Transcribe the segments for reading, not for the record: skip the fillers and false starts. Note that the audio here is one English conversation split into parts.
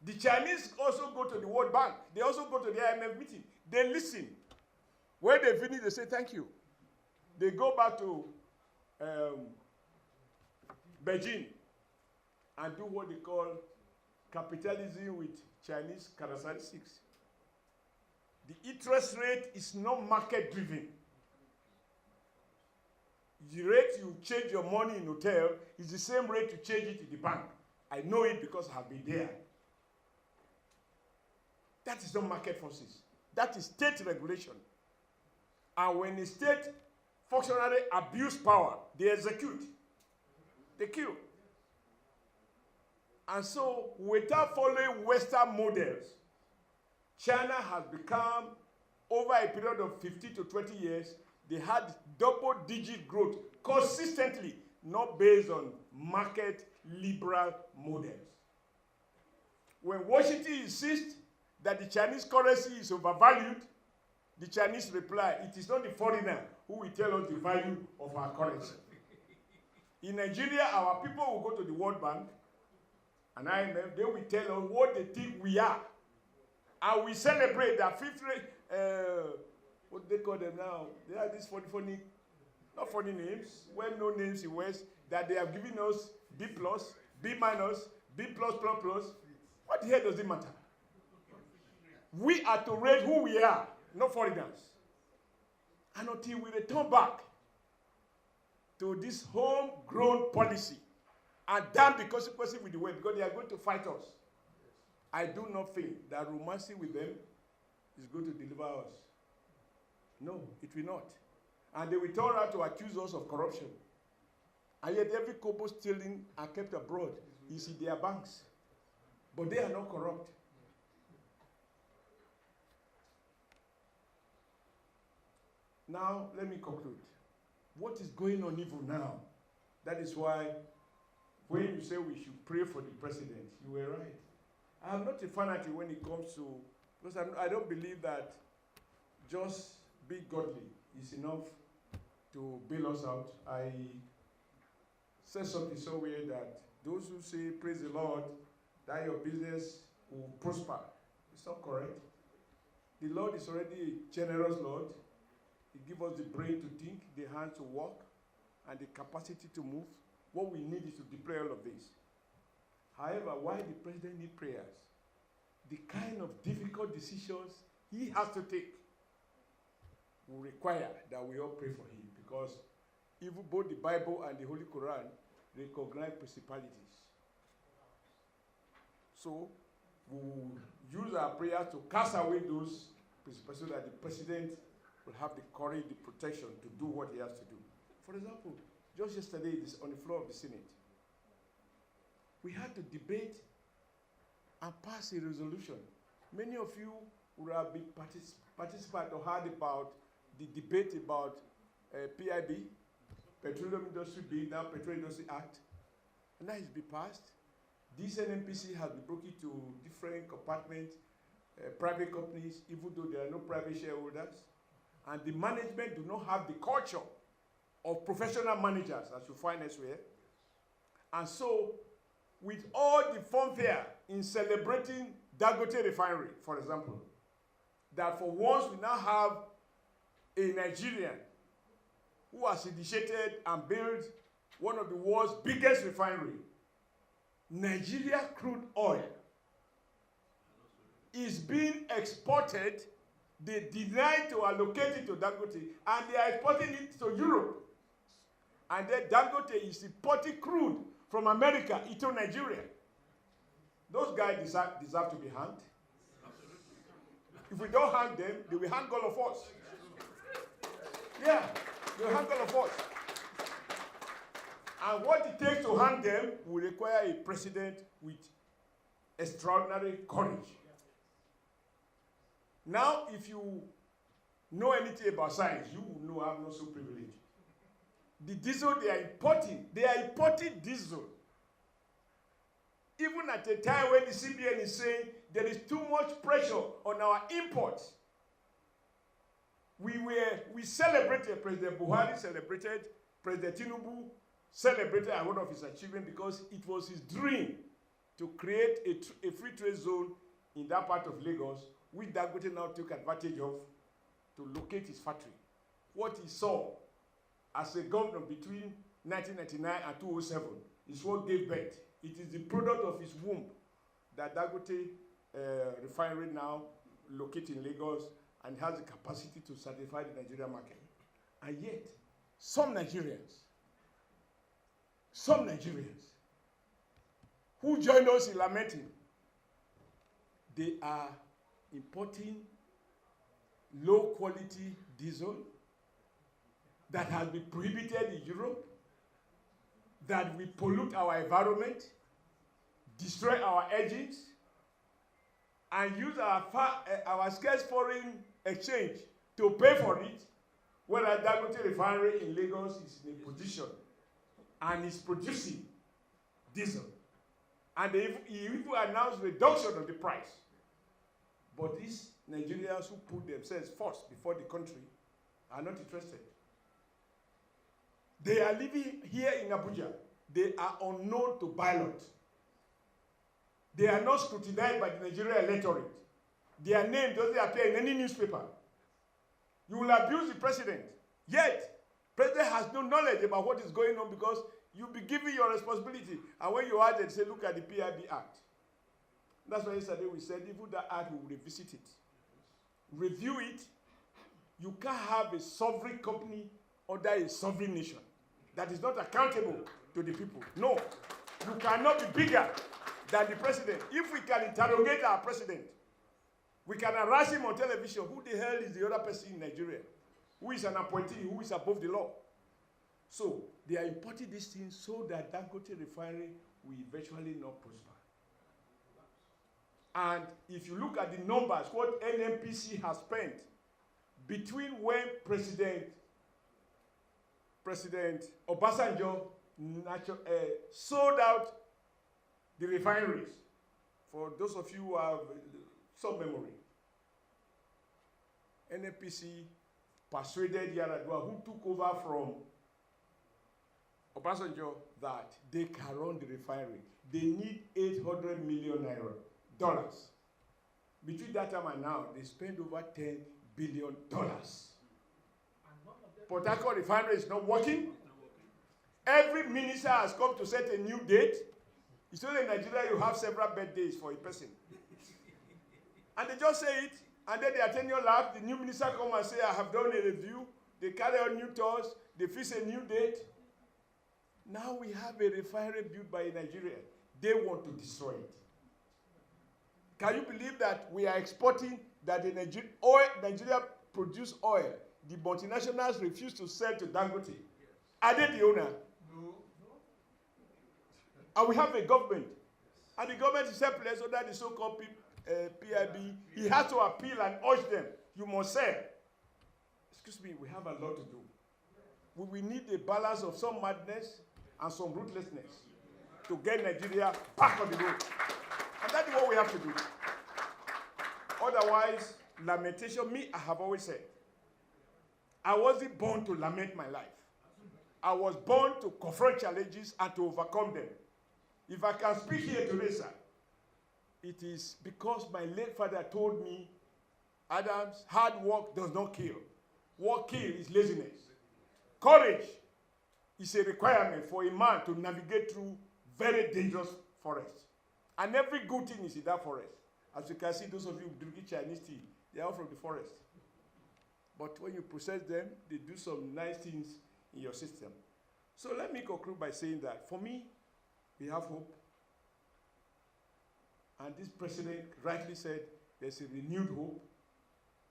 The Chinese also go to the World Bank. They also go to the IMF meeting. They listen. When they finish, they say thank you. They go back to Beijing and do what they call capitalism with Chinese characteristics. The interest rate is not market-driven. The rate you change your money in hotel is the same rate you change it in the bank. I know it because I have been there. That is not market forces. That is state regulation. And when a state functionary abuse power, they execute. They kill. And so, without following Western models, China has become, over a period of 15 to 20 years, they had double-digit growth consistently, not based on market liberal models. When Washington insists that the Chinese currency is overvalued, the Chinese reply, it is not the foreigner who will tell us the value of our currency. In Nigeria, our people will go to the World Bank and IMF, they will tell us what they think we are. And we celebrate that fifth rate, what do they call them now? They have these funny, not funny names, well-known names in West, that they have given us B+, B-, B+++. What the hell does it matter? We are to rate who we are, not foreigners. And until we return back to this homegrown policy and damn the consequences with the way, because they are going to fight us, I do not think that romancing with them is going to deliver us. No, it will not. And they will turn around to accuse us of corruption. And yet every kobo stealing are kept abroad is in their banks. But they are not corrupt. Now, let me conclude. What is going on evil now? That is why when you say we should pray for the president, you were right. I am not a fanatic when it comes to, because I don't believe that just be godly is enough to bail us out. I said something so weird that those who say, praise the Lord, that your business will prosper. It's not correct. The Lord is already a generous Lord. He gives us the brain to think, the hand to walk, and the capacity to move. What we need is to deploy all of this. However, why the president needs prayers? The kind of difficult decisions he has to take will require that we all pray for him, because even both the Bible and the Holy Quran recognize principalities. So we will use our prayers to cast away those principalities so that the president will have the courage, the protection to do what he has to do. For example, just yesterday, on the floor of the Senate, we had to debate and pass a resolution. Many of you would have been participant or heard about the debate about PIB, Petroleum Industry Bill, now Petroleum Industry Act, and that has been passed. This NNPC has been broken to different compartments, private companies, even though there are no private shareholders. And the management do not have the culture of professional managers, as you find elsewhere. And so, with all the fanfare in celebrating Dangote Refinery, for example, that for once we now have a Nigerian who has initiated and built one of the world's biggest refinery. Nigeria crude oil is being exported. They deny to allocate it to Dangote, and they are exporting it to Europe. And then Dangote is importing crude from America into Nigeria. Those guys deserve to be hanged. If we don't hang them, they will hang all of us. Yeah, they will hang all of us. And what it takes to hang them will require a president with extraordinary courage. Now, if you know anything about science, you will know I'm not so privileged. The diesel they are importing diesel. Even at a time when the CBN is saying there is too much pressure on our imports. We celebrated, President Buhari celebrated, President Tinubu celebrated one of his achievements because it was his dream to create a free trade zone in that part of Lagos, which Dangote now took advantage of to locate his factory. What he saw as a governor between 1999 and 2007 is what gave birth. It is the product of his womb that Dangote refinery now located in Lagos and has the capacity to satisfy the Nigerian market. And yet, some Nigerians who joined us in lamenting, they are importing low quality diesel that has been prohibited in Europe, that will pollute our environment, destroy our engines, and use our scarce foreign exchange to pay for it, whereas Dangote refinery in Lagos is in a position and is producing diesel. And he even announced reduction of the price. But these Nigerians who put themselves first before the country are not interested. They are living here in Abuja. They are unknown to ballot. They are not scrutinized by the Nigerian electorate. Their name doesn't appear in any newspaper. You will abuse the president. Yet, the president has no knowledge about what is going on because you'll be given your responsibility. And when you add it, say, look at the PIB Act. That's why yesterday we said, even that act, we will revisit it. Review it. You can't have a sovereign company under a sovereign nation that is not accountable to the people. No. You cannot be bigger than the president. If we can interrogate our president, we can harass him on television. Who the hell is the other person in Nigeria? Who is an appointee? Who is above the law? So, they are importing these things so that Dangote refinery will eventually not prosper. And if you look at the numbers, what NNPC has spent between when President Obasanjo sold out the refineries, for those of you who have some memory, NNPC persuaded Yar'Adua, who took over from Obasanjo, that they can run the refinery. They need $800 million. Between that time and now, they spend over $10 billion. Port Harcourt refinery is not working. Every minister has come to set a new date. It's only in Nigeria you have several birthdays for a person. And they just say it, and then their tenure lapse, the new minister come and say, I have done a review. They carry out new tours, they fix a new date. Now we have a refinery built by Nigeria. They want to destroy it. Can you believe that we are exporting, that the Nigeria produce oil? The multinationals refuse to sell to Dangote. Are they the owner? No. And we have a government. And the government is helpless under the so-called PIB. He has to appeal and urge them. You must sell. Excuse me, we have a lot to do. We need a balance of some madness and some ruthlessness to get Nigeria back on the road. And that's what we have to do. Otherwise, lamentation, I have always said, I wasn't born to lament my life. I was born to confront challenges and to overcome them. If I can speak here today, sir, it is because my late father told me, Adams, hard work does not kill. What kills is laziness. Courage is a requirement for a man to navigate through very dangerous forests. And every good thing is in that forest. As you can see, those of you drinking Chinese tea, they are all from the forest. But when you process them, they do some nice things in your system. So let me conclude by saying that, for me, we have hope. And this president rightly said there's a renewed hope.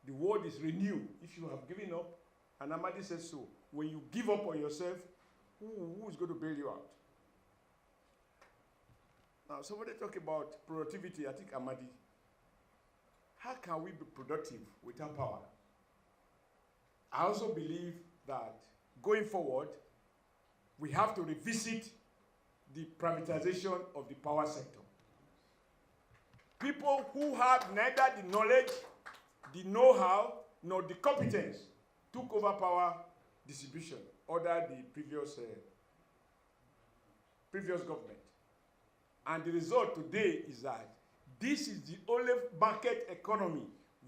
The world is renewed if you have given up. And Amadi says so. When you give up on yourself, who is going to bail you out? Now, somebody talk about productivity. I think Amadi. How can we be productive without power? I also believe that going forward, we have to revisit the privatization of the power sector. People who have neither the knowledge, the know-how, nor the competence took over power distribution under the previous government. And the result today is that this is the only market economy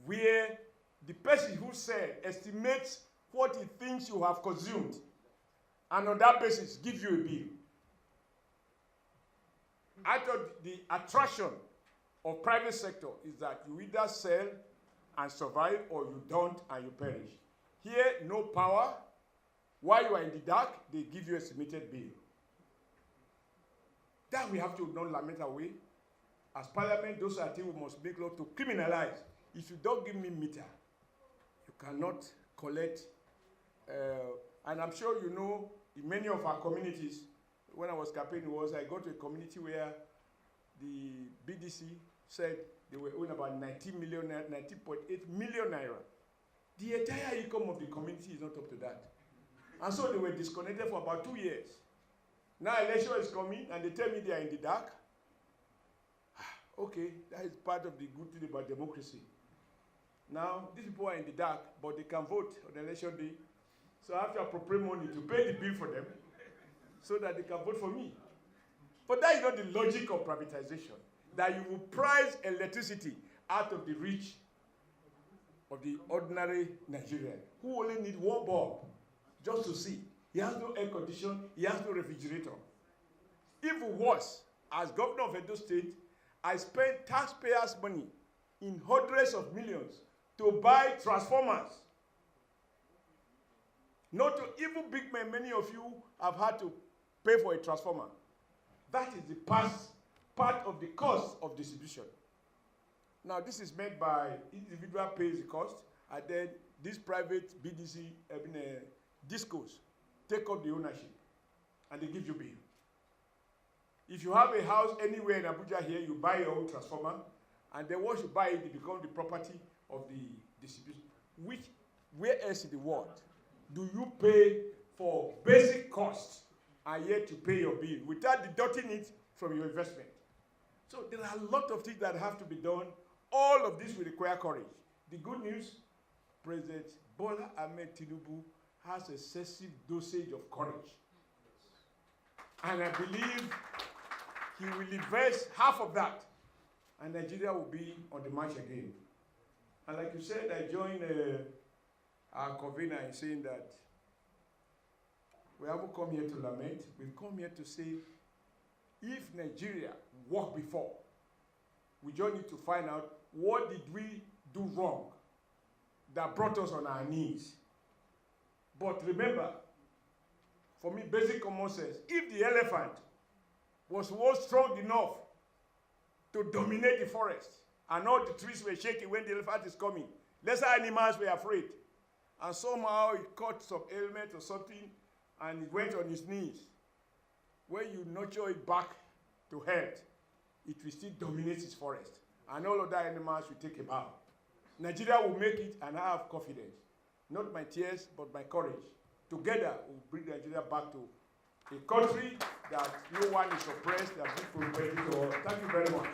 where the person who sells estimates what he thinks you have consumed, and on that basis gives you a bill. I thought the attraction of private sector is that you either sell and survive or you don't and you perish. Here, no power. While you are in the dark, they give you a estimated bill. That we have to not lament away. As parliament, those are things we must make law to criminalize. If you don't give me meter, you cannot collect. And I'm sure you know, in many of our communities, when I was campaigning, I got to a community where the BDC said they were owing about 19.8 million naira. The entire income of the community is not up to that. And so they were disconnected for about 2 years. Now election is coming, and they tell me they are in the dark. Okay, that is part of the good thing about democracy. Now, these people are in the dark, but they can vote on election day. So I have to appropriate money to pay the bill for them so that they can vote for me. But that is not the logic of privatization, that you will price electricity out of the reach of the ordinary Nigerian who only need one bulb just to see. He has no air condition, he has no refrigerator. Even worse, as governor of Edo State, I spent taxpayers' money in hundreds of millions to buy transformers. Not to even big men, many of you have had to pay for a transformer. That is the part of the cost of distribution. Now, this is made by individual pays the cost, and then this private BDC, discos, take up the ownership, and they give you bill. If you have a house anywhere in Abuja here, you buy your own transformer, and then once you buy it, it becomes the property of the distribution. Where else in the world do you pay for basic costs and yet you pay your bill without deducting it from your investment? So there are a lot of things that have to be done. All of this will require courage. The good news, President Bola Ahmed Tinubu has excessive dosage of courage. And I believe he will reverse half of that, and Nigeria will be on the march again. And like you said, I joined our convener in saying that we haven't come here to lament. We've come here to say, if Nigeria worked before, we just need to find out what did we do wrong that brought us on our knees. But remember, for me, basic common sense, if the elephant was strong enough to dominate the forest, and all the trees were shaking when the elephant is coming, lesser animals were afraid, and somehow it caught some ailment or something, and it went on its knees. When you nurture it back to health, it will still dominate its forest, and all other animals will take a bow. Nigeria will make it, and I have confidence. Not my tears, but my courage. Together, we'll bring Nigeria back to a country that no one is oppressed, that people are ready to all. Thank you very much.